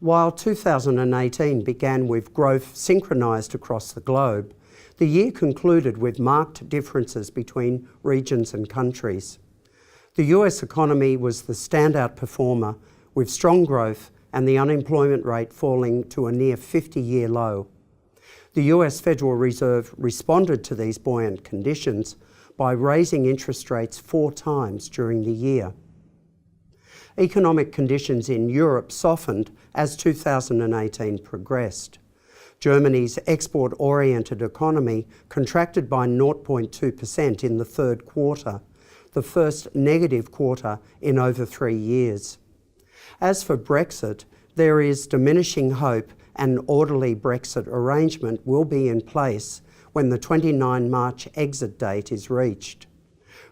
While 2018 began with growth synchronised across the globe, the year concluded with marked differences between regions and countries. The US economy was the standout performer, with strong growth and the unemployment rate falling to a near 50-year low. The US Federal Reserve responded to these buoyant conditions by raising interest rates 4 times during the year. Economic conditions in Europe softened as 2018 progressed. Germany's export-oriented economy contracted by 0.2% in the third quarter, the first negative quarter in over 3 years. As for Brexit, there is diminishing hope an orderly Brexit arrangement will be in place when the 29 March exit date is reached.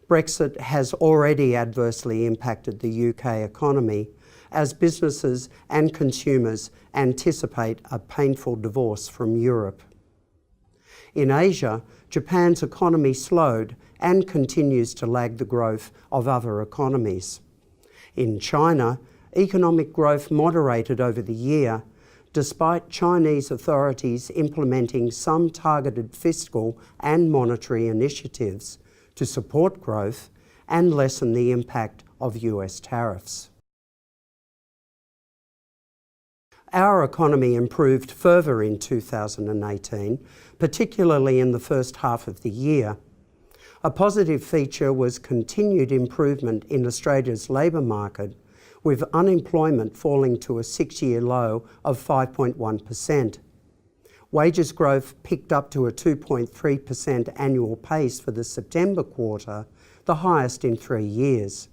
Brexit has already adversely impacted the UK economy as businesses and consumers anticipate a painful divorce from Europe. In Asia, Japan's economy slowed and continues to lag the growth of other economies. In China, economic growth moderated over the year, despite Chinese authorities implementing some targeted fiscal and monetary initiatives to support growth and lessen the impact of US tariffs. Our economy improved further in 2018, particularly in the first half of the year. A positive feature was continued improvement in Australia's labour market, with unemployment falling to a 6-year low of 5.1%. Wages growth picked up to a 2.3% annual pace for the September quarter, the highest in 3 years.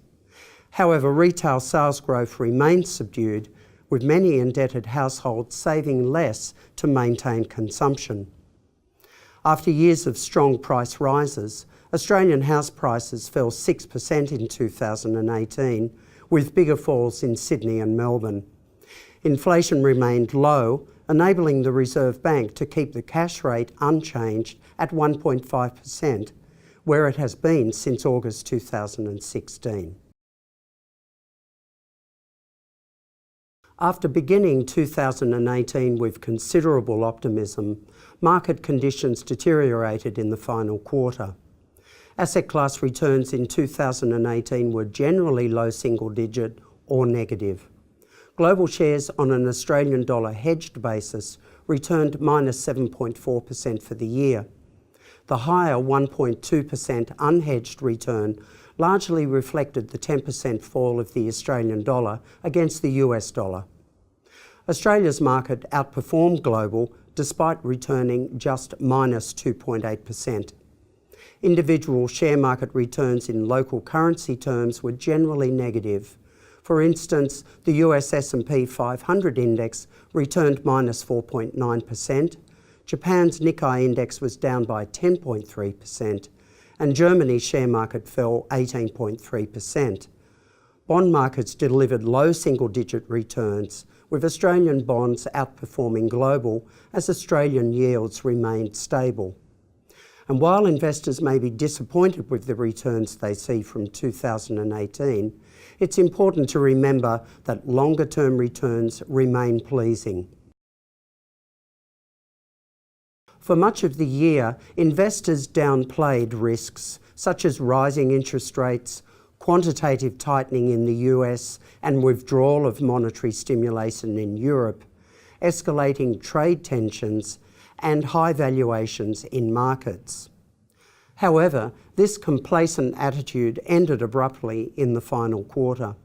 However, retail sales growth remained subdued, with many indebted households saving less to maintain consumption. After years of strong price rises, Australian house prices fell 6% in 2018, with bigger falls in Sydney and Melbourne. Inflation remained low, enabling the Reserve Bank to keep the cash rate unchanged at 1.5%, where it has been since August 2016. After beginning 2018 with considerable optimism, market conditions deteriorated in the final quarter. Asset class returns in 2018 were generally low single-digit or negative. Global shares on an Australian dollar hedged basis returned -7.4% for the year. The higher 1.2% unhedged return largely reflected the 10% fall of the Australian dollar against the US dollar. Australia's market outperformed global despite returning just -2.8%. Individual share market returns in local currency terms were generally negative. For instance, the US S&P 500 index returned -4.9%, Japan's Nikkei index was down by 10.3%, and Germany's share market fell 18.3%. Bond markets delivered low single-digit returns, with Australian bonds outperforming global as Australian yields remained stable. And while investors may be disappointed with the returns they see from 2018, it's important to remember that longer-term returns remain pleasing. For much of the year, investors downplayed risks such as rising interest rates, quantitative tightening in the US and withdrawal of monetary stimulation in Europe, escalating trade tensions, and high valuations in markets. However, this complacent attitude ended abruptly in the final quarter.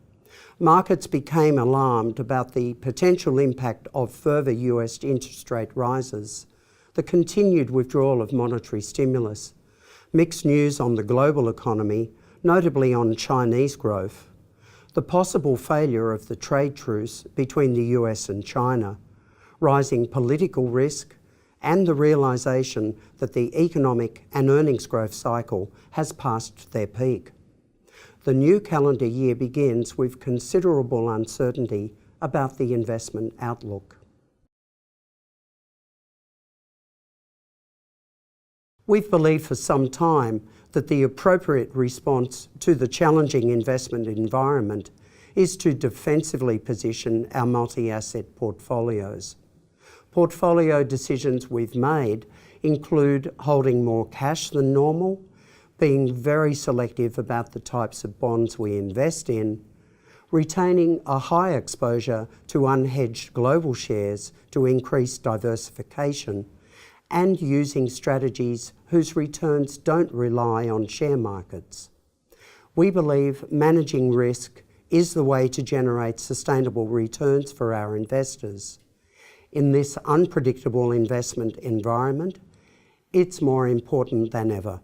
Markets became alarmed about the potential impact of further US interest rate rises, the continued withdrawal of monetary stimulus, mixed news on the global economy, notably on Chinese growth, the possible failure of the trade truce between the US and China, rising political risk, and the realisation that the economic and earnings growth cycle has passed their peak. The new calendar year begins with considerable uncertainty about the investment outlook. We've believed for some time that the appropriate response to the challenging investment environment is to defensively position our multi-asset portfolios. Portfolio decisions we've made include holding more cash than normal, being very selective about the types of bonds we invest in, retaining a high exposure to unhedged global shares to increase diversification, and using strategies whose returns don't rely on share markets. We believe managing risk is the way to generate sustainable returns for our investors. In this unpredictable investment environment, it's more important than ever.